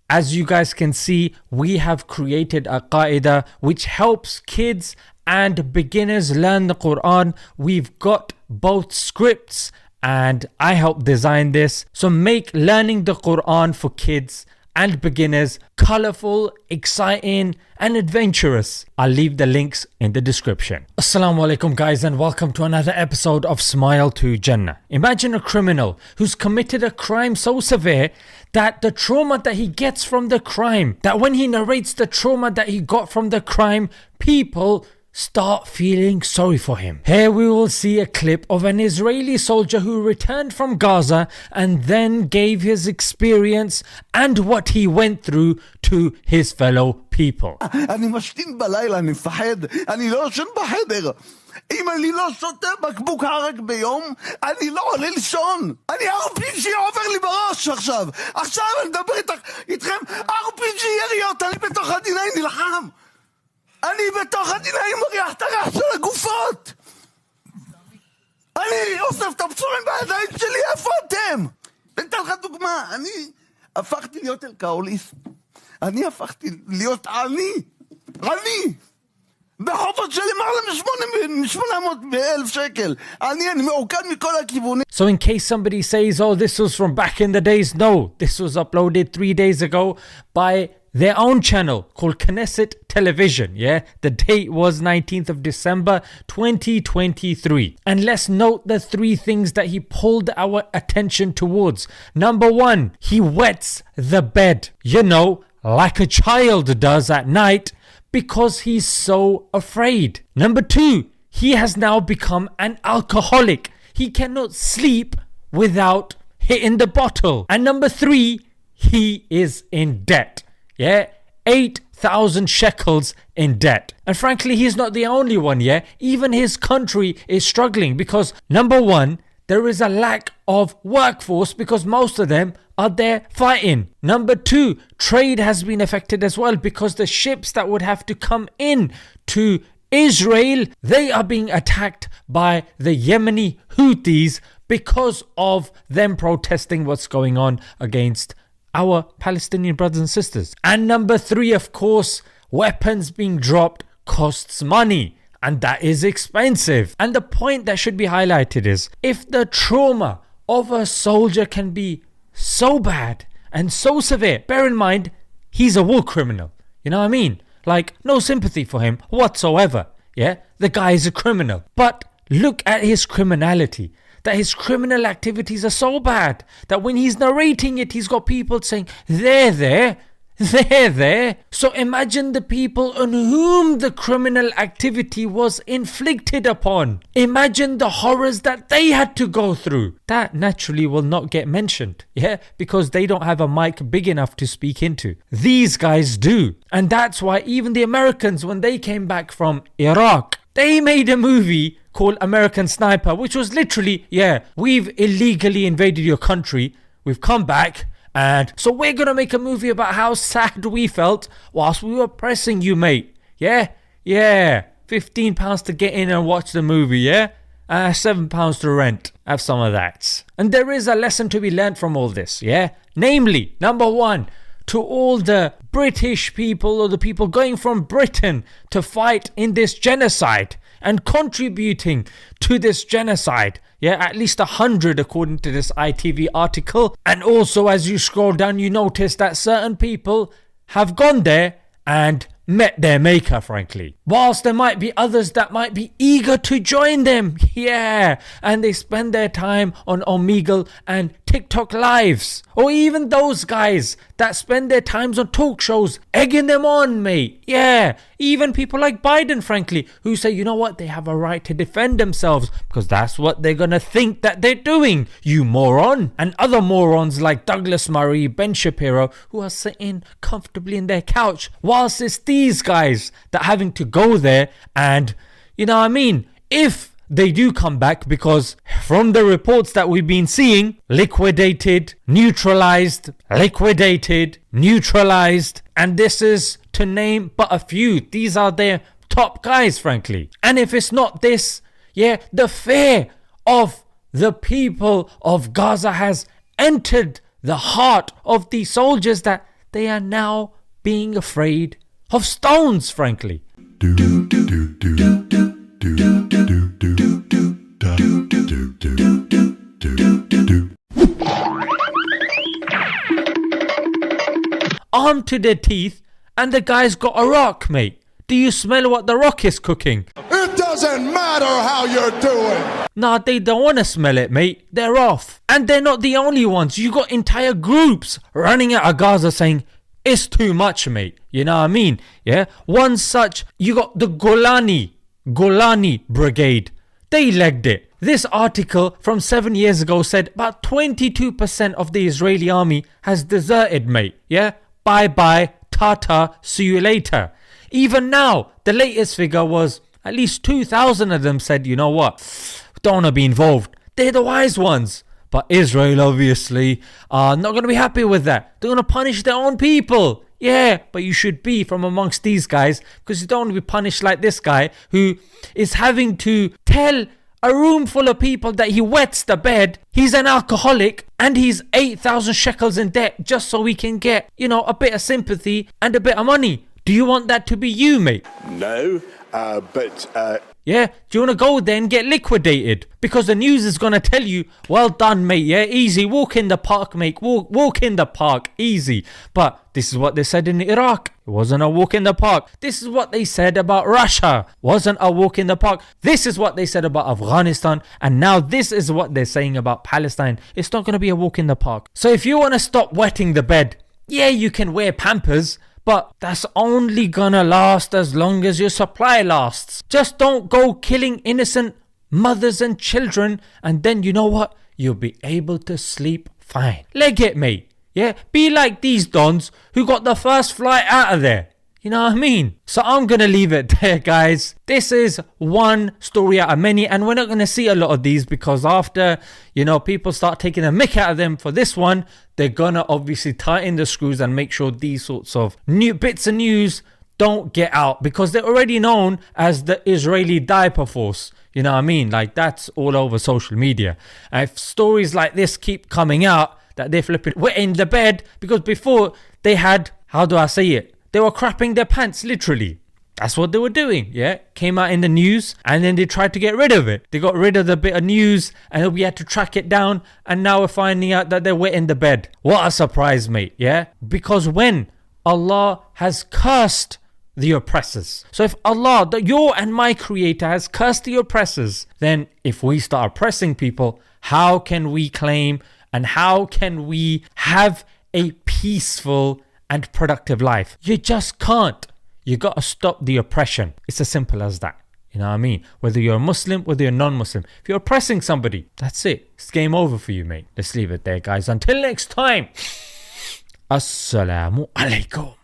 As you guys can see, we have created a qaida which helps kids and beginners learn the Quran. We've got both scripts and I helped design this. So make learning the Quran for kids and beginners colorful, exciting and adventurous. I'll leave the links in the description. Assalamu alaikum guys, and welcome to another episode of Smile to Jannah. Imagine a criminal who's committed a crime so severe that the trauma that he gets from the crime, that when he narrates the trauma that he got from the crime, people start feeling sorry for him. Here we will see a clip of an Israeli soldier who returned from Gaza and then gave his experience and what he went through to his fellow people. אני משתין בלילה, אני מפחד, אני לא ישן בחדר. אם אני לא שותה בקבוק הרג ביום, אני לא עולה לישון. אני RPG עובר לי בראש עכשיו. עכשיו אני מדבר איתכם, RPG יריות, אני בתוך הדיני נלחם. אני בתוך הדיני מריח את הרעש של הגופות. אני אוסף את הפצועים בידיים שלי, איפה אתם? ניתן לך דוגמה, אני הפכתי להיות אלכוהוליסט. אני הפכתי להיות עני. בחובות שלי מעלה מ-800,000 שקל. אני מעוקד מכל הכיוונים. So in case somebody says, oh, this was from back in the days, no, this was uploaded 3 days ago by their own channel called Knesset Television. Yeah, the date was 19th of December 2023. And let's note the 3 things that he pulled our attention towards. Number 1, he wets the bed, like a child does at night, because he's so afraid. Number 2, he has now become an alcoholic. He cannot sleep without hitting the bottle. And number 3, he is in debt. 8,000 shekels in debt. And frankly, he's not the only one. Even his country is struggling because number 1, there is a lack of workforce because most of them are there fighting. Number 2, trade has been affected as well because the ships that would have to come in to Israel, they are being attacked by the Yemeni Houthis because of them protesting what's going on against our Palestinian brothers and sisters. And number 3, of course, weapons being dropped costs money. And that is expensive. And the point that should be highlighted is, if the trauma of a soldier can be so bad and so severe, bear in mind, he's a war criminal. You know what I mean? Like, no sympathy for him whatsoever. The guy is a criminal. But look at his criminality. That his criminal activities are so bad that when he's narrating it, he's got people saying, they're there. So imagine the people on whom the criminal activity was inflicted upon. Imagine the horrors that they had to go through. That naturally will not get mentioned, because they don't have a mic big enough to speak into. These guys do. And that's why even the Americans, when they came back from Iraq, they made a movie called American Sniper, which was literally, we've illegally invaded your country, we've come back, and so we're gonna make a movie about how sad we felt whilst we were pressing you, mate. £15 to get in and watch the movie, £7 to rent. Have some of that. And there is a lesson to be learned from all this, namely, number 1, to all the British people or the people going from Britain to fight in this genocide and contributing to this genocide. At least 100 according to this ITV article. And also, as you scroll down, you notice that certain people have gone there and met their maker, frankly. Whilst there might be others that might be eager to join them. And they spend their time on Omegle and TikTok lives. Or even those guys that spend their times on talk shows egging them on, mate. Even people like Biden, frankly, who say, you know what, they have a right to defend themselves because that's what they're gonna think that they're doing, you moron. And other morons like Douglas Murray, Ben Shapiro, who are sitting comfortably in their couch, whilst it's these guys that are having to go there and, if they do come back, because from the reports that we've been seeing, liquidated, neutralized, and this is to name but a few. These are their top guys, frankly. And if it's not this, the fear of the people of Gaza has entered the heart of these soldiers that they are now being afraid of stones, frankly. Armed to their teeth, and the guy's got a rock, mate. Do you smell what the rock is cooking? It doesn't matter how you're doing. Nah, they don't want to smell it, mate. They're off. And they're not the only ones. You got entire groups running out of Gaza saying, it's too much, mate. You know what I mean? Yeah. One such, you got the Golani Brigade. They legged it. This article from 7 years ago said about 22% of the Israeli army has deserted, mate. Yeah. Bye-bye, Tata, see you later. Even now, the latest figure was at least 2,000 of them said, you know what, don't want to be involved. They're the wise ones. But Israel obviously are not going to be happy with that. They're going to punish their own people. Yeah, but you should be from amongst these guys, because you don't want to be punished like this guy who is having to tell a room full of people that he wets the bed, he's an alcoholic, and he's 8,000 shekels in debt just so he can get, you know, a bit of sympathy and a bit of money. Do you want that to be you, mate? No, but... Yeah, do you want to go there and get liquidated? Because the news is going to tell you, well done, mate, yeah, easy, walk in the park, mate, walk in the park, easy. But this is what they said in Iraq. It wasn't a walk in the park. This is what they said about Russia. Wasn't a walk in the park. This is what they said about Afghanistan. And now this is what they're saying about Palestine. It's not going to be a walk in the park. So if you want to stop wetting the bed, yeah, you can wear Pampers, but that's only gonna last as long as your supply lasts. Just don't go killing innocent mothers and children, and then you know what? You'll be able to sleep fine. Leg it, mate. Yeah, be like these dons who got the first flight out of there. You know what I mean? So I'm gonna leave it there, guys. This is one story out of many, and we're not gonna see a lot of these because after, you know, people start taking a mick out of them for this one, they're gonna obviously tighten the screws and make sure these sorts of new bits of news don't get out, because they're already known as the Israeli diaper force. You know what I mean? Like, that's all over social media. And if stories like this keep coming out, that they're flipping wetting the bed, because before they had, how do I say it? They were crapping their pants, literally. That's what they were doing, yeah? Came out in the news, and then they tried to get rid of it. They got rid of the bit of news, and we had to track it down, and now we're finding out that they're wetting the bed. What a surprise, mate, yeah? Because when Allah has cursed the oppressors, so if Allah, your and my creator, has cursed the oppressors, then if we start oppressing people, how can we claim and how can we have a peaceful and productive life? You just can't. You got to stop the oppression. It's as simple as that. You know what I mean? Whether you're a Muslim, whether you're non-Muslim, if you're oppressing somebody, that's it. It's game over for you, mate. Let's leave it there, guys. Until next time. Assalamu alaikum.